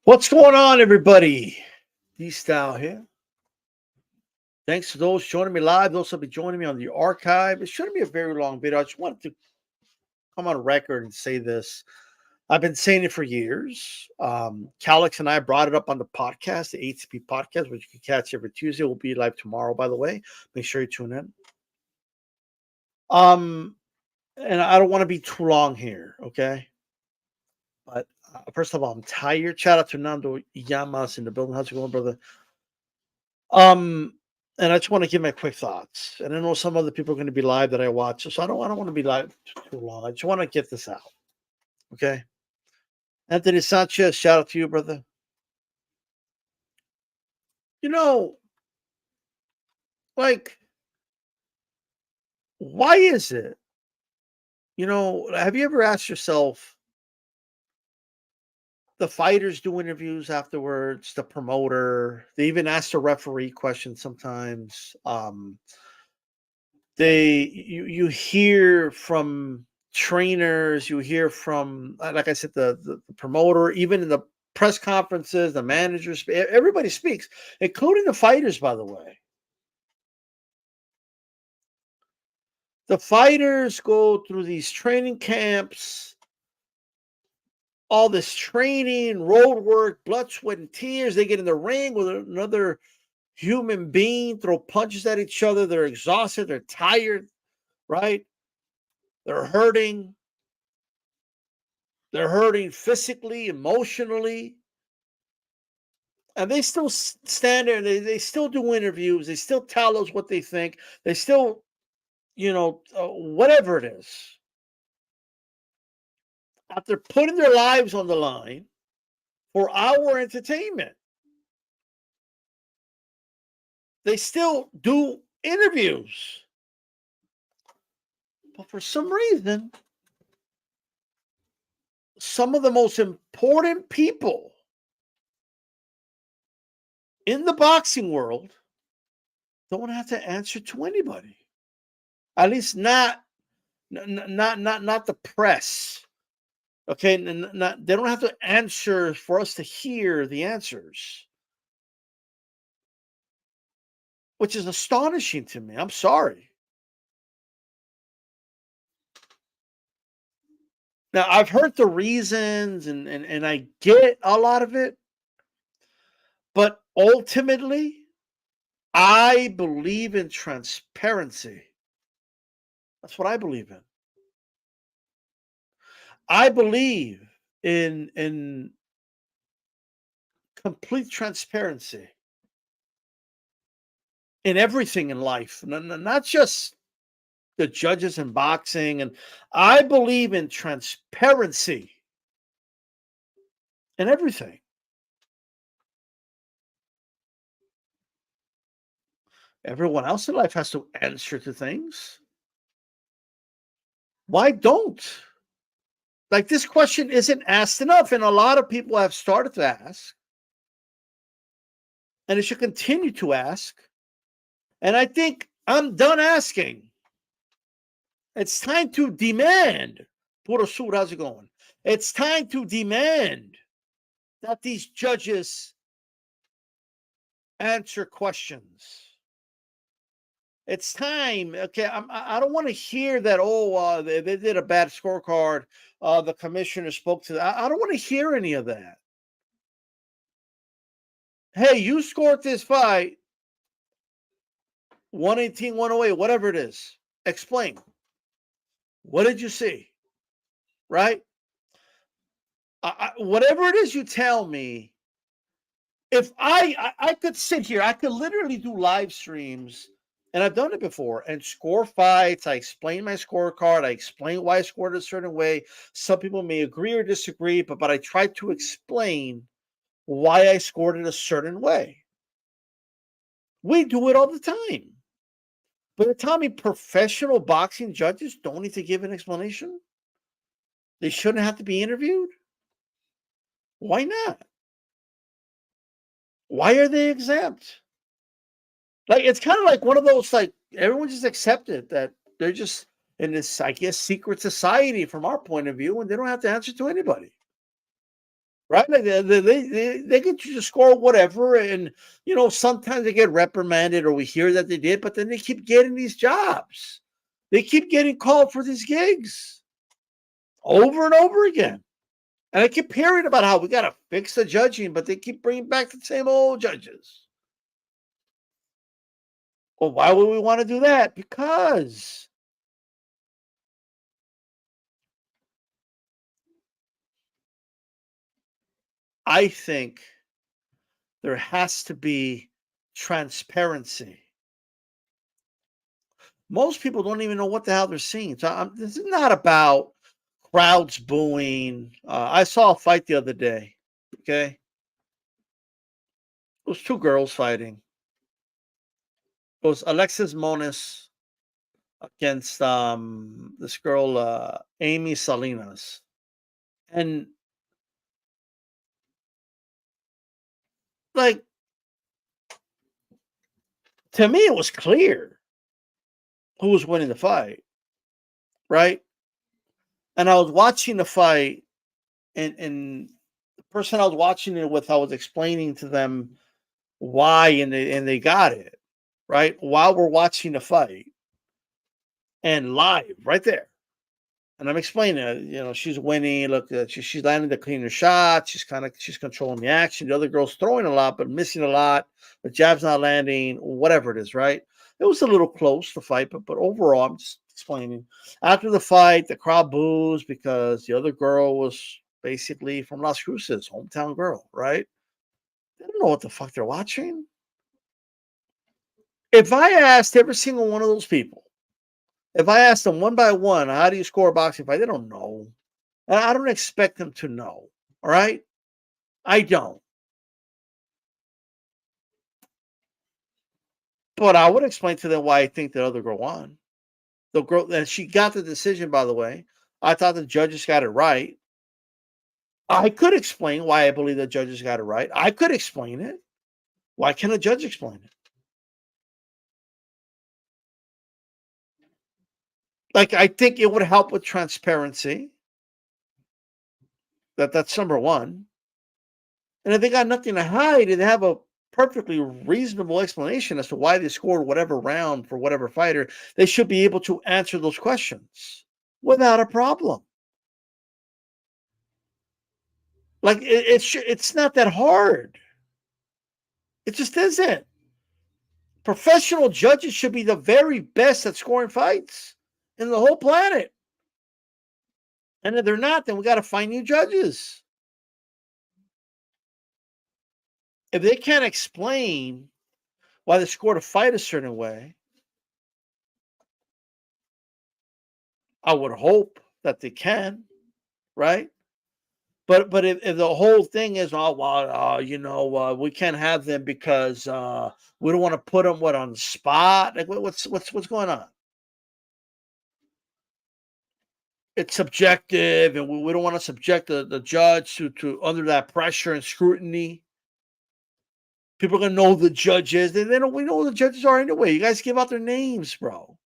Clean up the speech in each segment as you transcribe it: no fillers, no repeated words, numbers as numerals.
What's going on, everybody? D-Style here. Thanks to those joining me live, those will be joining me on the archive. It shouldn't be a very long video. I just wanted to come on record and say this. I've been saying it for years. Calix and I brought it up on the podcast, the ATP podcast, which you can catch every Tuesday. We'll be live tomorrow, by the way. Make sure you tune in. And I don't want to be too long here, okay? But first of all, I'm tired. Shout out to Nando Yamas in the building. How's it going, brother? And I just want to give my quick thoughts. And I know some other people are going to be live that I watch, so I don't want to be live too long. I just want to get this out. Okay. Anthony Sanchez, shout out to you, brother. You know, like, why is it? Have you ever asked yourself, the fighters do interviews afterwards, the promoter, they even ask the referee questions sometimes. You hear from trainers, you hear from, like I said, the promoter, even in the press conferences, the managers, everybody speaks, including the fighters, by the way. The fighters go through these training camps, all this training, road work, blood, sweat, and tears. They get in the ring with another human being, throw punches at each other. They're exhausted, they're tired, right? They're hurting. They're hurting physically, emotionally. And they still stand there and they still do interviews. They still tell us what they think. They still, whatever it is. After putting their lives on the line for our entertainment, they still do interviews. But for some reason, some of the most important people in the boxing world don't have to answer to anybody. At least not the press. Okay, they don't have to answer for us to hear the answers, which is astonishing to me. I'm sorry. Now, I've heard the reasons and I get a lot of it, but ultimately, I believe in transparency. That's what I believe in. I believe in complete transparency in everything in life, not just the judges in boxing. And I believe in transparency in everything. Everyone else in life has to answer to things. Why don't? Like, this question isn't asked enough, and a lot of people have started to ask, and it should continue to ask. And I think I'm done asking. It's time to demand. Puro Sur, how's it going? It's time to demand that these judges answer questions. It's time. Okay, I don't want to hear that. Oh, they did a bad scorecard. The commissioner spoke to that. I don't want to hear any of that. Hey, you scored this fight 118, 108, whatever it is. Explain. What did you see? Right? Whatever it is you tell me, if I could sit here, I could literally do live streams, and I've done it before, and score fights. I explain my scorecard. I explain why I scored a certain way. Some people may agree or disagree, but I try to explain why I scored it a certain way. We do it all the time. But you're telling me professional boxing judges don't need to give an explanation? They shouldn't have to be interviewed? Why not? Why are they exempt? Like, it's kind of like one of those, like, everyone just accepted that they're just in this, I guess, secret society from our point of view, and they don't have to answer to anybody. right? Like they get you to score whatever, and sometimes they get reprimanded, or we hear that they did, but then they keep getting these jobs. They keep getting called for these gigs over and over again. And I keep hearing about how we got to fix the judging, but they keep bringing back the same old judges. Well, why would we want to do that? Because I think there has to be transparency. Most people don't even know what the hell they're seeing. So this is not about crowds booing. I saw a fight the other day. Okay, it was two girls fighting. It was Alexis Moniz against this girl Amy Salinas, and like to me, it was clear who was winning the fight, right? And I was watching the fight, and the person I was watching it with, I was explaining to them why, and they got it right while we're watching the fight and live right there. And I'm explaining it. She's winning. Look, she's landing the cleaner shot. She's controlling the action. The other girl's throwing a lot, but missing a lot. The jab's not landing. Whatever it is, right? It was a little close the fight, but overall, I'm just explaining. After the fight, the crowd boos because the other girl was basically from Las Cruces, hometown girl, right? They don't know what the fuck they're watching. If I asked every single one of those people, if I asked them one by one, how do you score a boxing fight? They don't know. And I don't expect them to know. All right. I don't. But I would explain to them why I think the other girl won. The girl, and she got the decision, by the way. I thought the judges got it right. I could explain why I believe the judges got it right. I could explain it. Why can't a judge explain it? Like, I think it would help with transparency. That's number one. And if they got nothing to hide and they have a perfectly reasonable explanation as to why they scored whatever round for whatever fighter, they should be able to answer those questions without a problem. Like it's not that hard. It just isn't. Professional judges should be the very best at scoring fights in the whole planet. And if they're not, then we got to find new judges. If they can't explain why they scored a fight a certain way, I would hope that they can, right? But if the whole thing is, oh well, we can't have them because we don't want to put them on the spot. Like what's going on? It's subjective, and we don't want to subject the judge to under that pressure and scrutiny. People are gonna know the judges. They don't. We know who the judges are anyway. You guys give out their names, bro.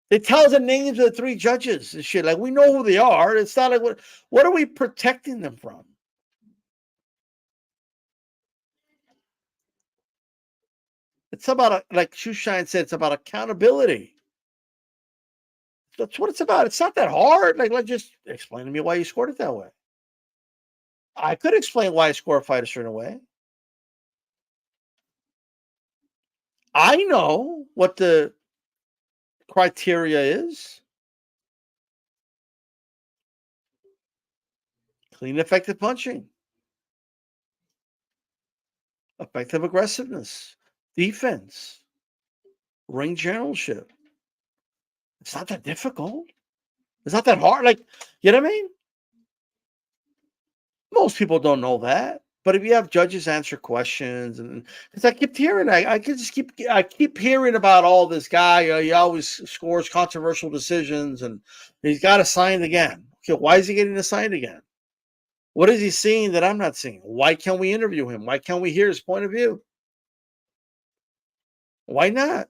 They tell us the names of the three judges and shit. Like we know who they are. It's not like what are we protecting them from? It's about like Shushan said. It's about accountability. That's what it's about. It's not that hard. Like just explain to me why you scored it that way. I could explain why I score a fight a certain way. I know what the criteria is. Clean, effective punching, effective aggressiveness, defense, ring generalship. It's not that difficult. It's not that hard. Like, you know what I mean? Most people don't know that. But if you have judges answer questions, and because I keep hearing, I keep hearing about all this guy. He always scores controversial decisions, and he's got assigned again. Okay, why is he getting assigned again? What is he seeing that I'm not seeing? Why can't we interview him? Why can't we hear his point of view? Why not?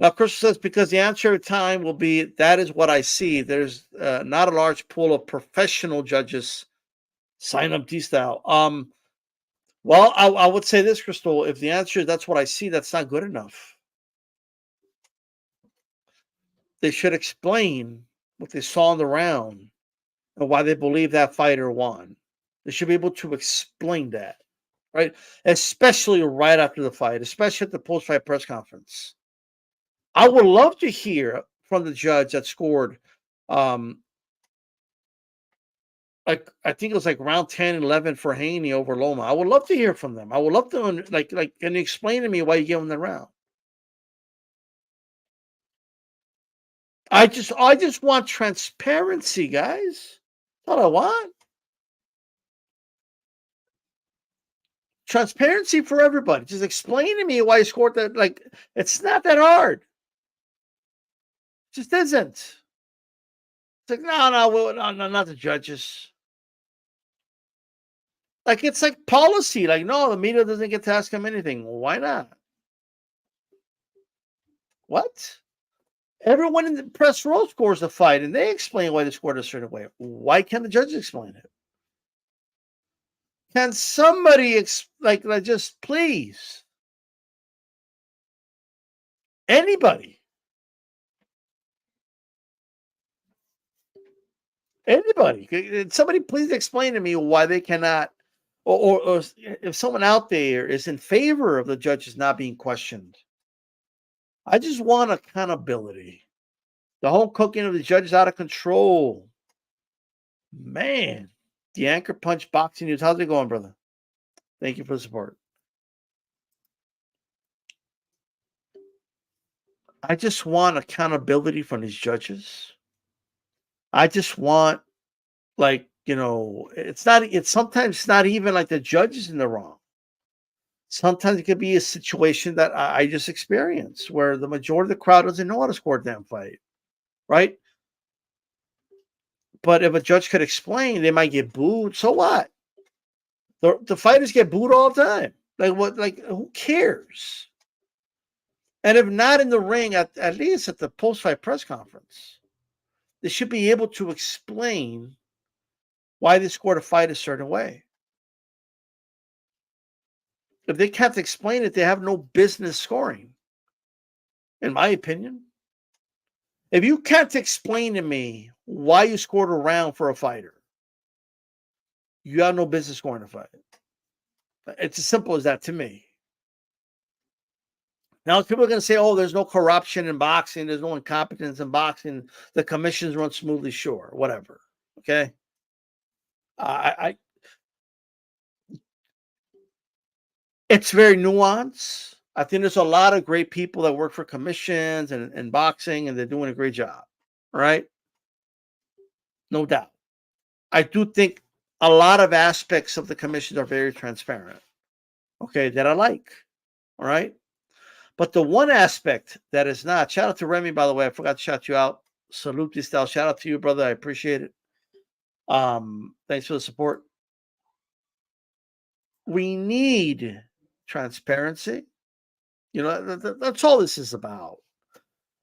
Now, Crystal says, because the answer every time will be, that is what I see. There's not a large pool of professional judges. Sign up D-style. Well, I would say this, Crystal. If the answer is that's what I see, that's not good enough. They should explain what they saw in the round and why they believe that fighter won. They should be able to explain that, right? Especially right after the fight, especially at the post-fight press conference. I would love to hear from the judge that scored, like I think it was like round 10, 11 for Haney over Loma. I would love to hear from them. I would love to like can you explain to me why you gave them the round? I just want transparency, guys. That's all I want. Transparency for everybody. Just explain to me why you scored that. Like, it's not that hard. It just isn't. It's like, no, not the judges. Like, it's like policy. Like, no, the media doesn't get to ask him anything. Well, why not? What? Everyone in the press row scores the fight, and they explain why they scored a certain way. Why can't the judges explain it? Can somebody like just please? Anybody? Anybody? Can somebody please explain to me why they cannot, or if someone out there is in favor of the judges not being questioned? I just want accountability. The whole cooking of the judge is out of control. Man, the Anchor Punch Boxing News. How's it going, brother? Thank you for the support. I just want accountability from these judges. I just want, like, it's sometimes not even like the judge is in the wrong. Sometimes it could be a situation that I just experienced where the majority of the crowd doesn't know how to score a damn fight, right? But if a judge could explain, they might get booed. So what? The fighters get booed all the time. Like what? Like who cares? And if not in the ring, at least at the post-fight press conference, they should be able to explain why they scored a fight a certain way. If they can't explain it, they have no business scoring, in my opinion. If you can't explain to me why you scored a round for a fighter, you have no business scoring a fight. It's as simple as that to me. Now, people are going to say, oh, there's no corruption in boxing. There's no incompetence in boxing. The commissions run smoothly. Sure, whatever. Okay. It's very nuanced. I think there's a lot of great people that work for commissions and boxing, and they're doing a great job. Right. No doubt. I do think a lot of aspects of the commissions are very transparent. Okay. That I like. All right. But the one aspect that is not, shout out to Remy, by the way, I forgot to shout you out. Salute style. Shout out to you, brother. I appreciate it. Thanks for the support. We need transparency. That's all this is about.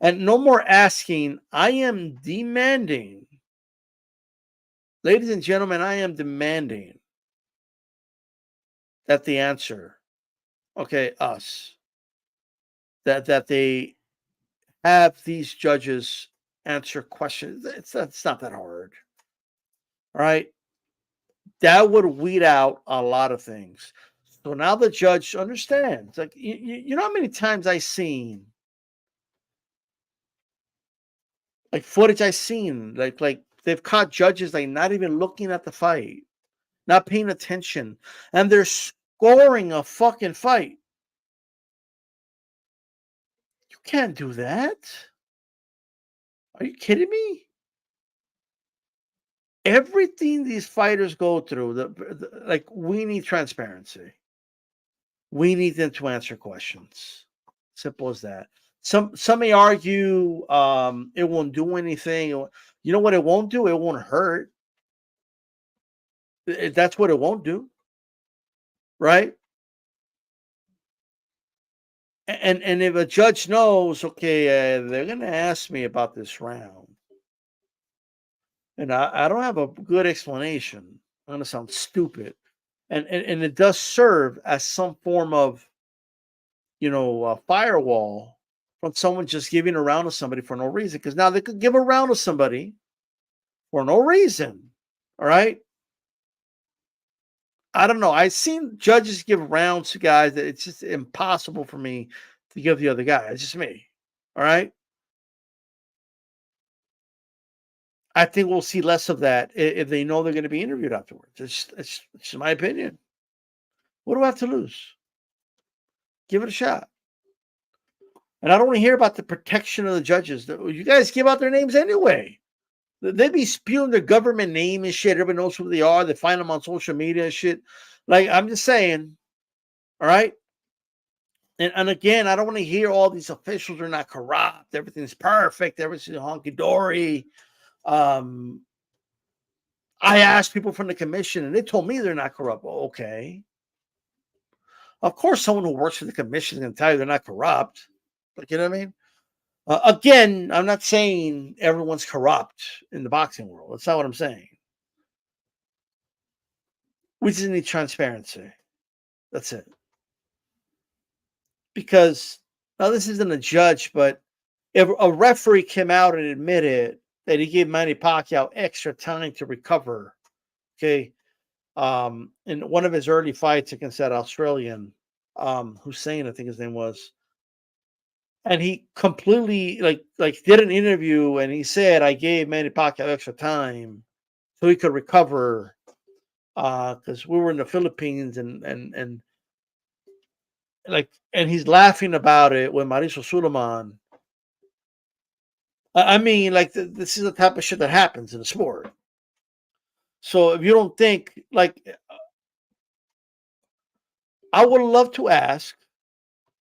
And no more asking. I am demanding, ladies and gentlemen, I am demanding that the answer, okay, us, that they have these judges answer questions. It's not that hard. All right. That would weed out a lot of things. So now the judge understands. Like you know how many times I seen like footage I seen like they've caught judges like not even looking at the fight, not paying attention, and they're scoring a fucking fight. You can't do that. Are you kidding me? Everything these fighters go through, like we need transparency. We need them to answer questions. Simple as that. Some may argue it won't do anything. You know what it won't do? It won't hurt. That's what it won't do. Right? And if a judge knows, okay, they're going to ask me about this round, and I don't have a good explanation. I'm going to sound stupid, and it does serve as some form of firewall from someone just giving a round to somebody for no reason. Because now they could give a round to somebody for no reason. All right. I don't know. I've seen judges give rounds to guys that it's just impossible for me to give the other guy. It's just me. All right. I think we'll see less of that if they know they're going to be interviewed afterwards. It's just my opinion. What do I have to lose? Give it a shot. And I don't want to hear about the protection of the judges. You guys give out their names anyway. They be spewing their government name and shit. Everybody knows who they are. They find them on social media and shit. Like, I'm just saying, all right? And again, I don't want to hear all these officials are not corrupt. Everything's perfect. Everything's honky-dory. I asked people from the commission, and they told me they're not corrupt. Well, okay. Of course, someone who works for the commission is going to tell you they're not corrupt. Like, you know what I mean? Again, I'm not saying everyone's corrupt in the boxing world. That's not what I'm saying. We just need transparency. That's it. Because now this isn't a judge, but if a referee came out and admitted that he gave Manny Pacquiao extra time to recover, okay, in one of his early fights against that Australian, Hussein, I think his name was, and he completely like did an interview and he said, I gave Manny Pacquiao extra time so he could recover because we were in the Philippines and like, and he's laughing about it with Mauricio Suleiman. I mean, like, this is the type of shit that happens in the sport. So if you don't think, like, I would love to ask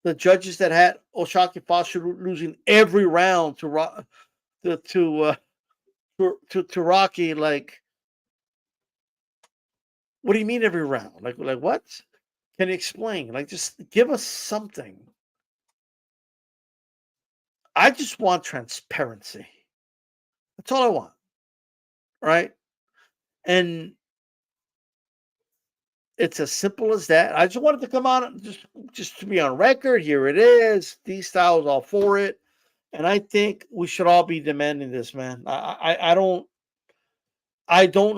the judges that had O'Shaquie Foster losing every round to Rocky, like, what do you mean every round? Like what? Can you explain? Like, just give us something. I just want transparency. That's all I want. Right? And it's as simple as that. I just wanted to come out and just to be on record. Here it is. These styles all for it. And I think we should all be demanding this, man. I don't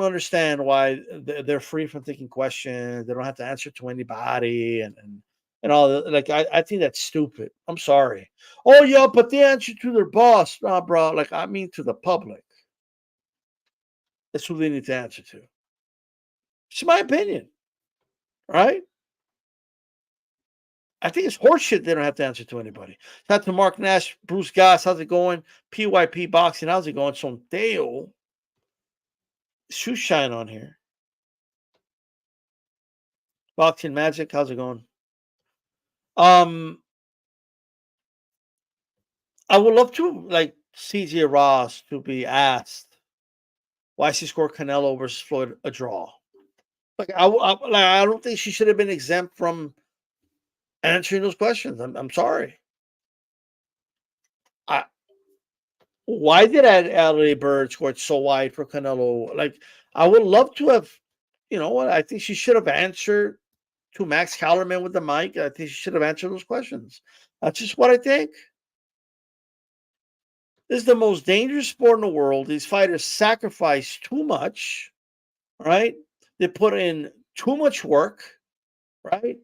understand why they're free from thinking questions. They don't have to answer to anybody and all that. Like, I think that's stupid. I'm sorry. Oh yeah, but they answer to their boss. Nah, bro. Like, I mean to the public. That's who they need to answer to. It's my opinion. Right? I think it's horseshit they don't have to answer to anybody. Shout out to Mark Nash, Bruce Goss, how's it going? PYP Boxing, how's it going? Sondeo. Shoe shine on here. Boxing Magic, how's it going? I would love to like CJ Ross to be asked why she scored Canelo versus Floyd a draw. Like I don't think she should have been exempt from answering those questions. I'm sorry. Why did Adelaide Bird score so wide for Canelo? Like, I would love to have, you know what? I think she should have answered to Max Kellerman with the mic. I think she should have answered those questions. That's just what I think. This is the most dangerous sport in the world. These fighters sacrifice too much, right? They put in too much work, right?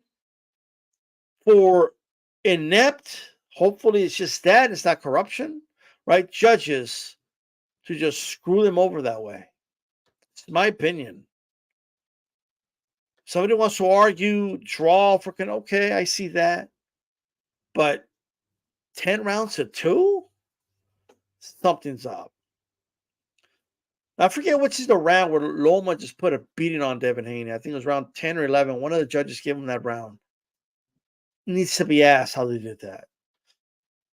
For inept, hopefully it's just that, it's not corruption, right? Judges to just screw them over that way. It's my opinion. Somebody wants to argue, draw for okay, I see that. But 10 rounds to 2? Something's up. I forget which is the round where Loma just put a beating on Devin Haney. I think it was round 10 or 11. One of the judges gave him that round. Needs to be asked how they did that.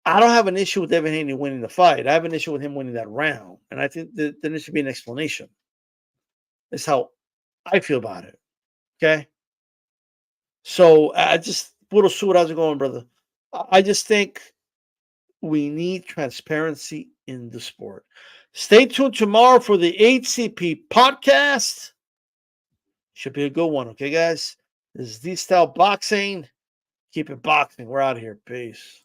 I don't have an issue with Devin Haney winning the fight. I have an issue with him winning that round. And I think that there needs to be an explanation. That's how I feel about it. Okay? So I just, Budo Sud, how's it going, brother? I just think we need transparency in the sport. Stay tuned tomorrow for the HCP podcast. Should be a good one. Okay, guys. This is D Style Boxing. Keep it boxing. We're out of here. Peace.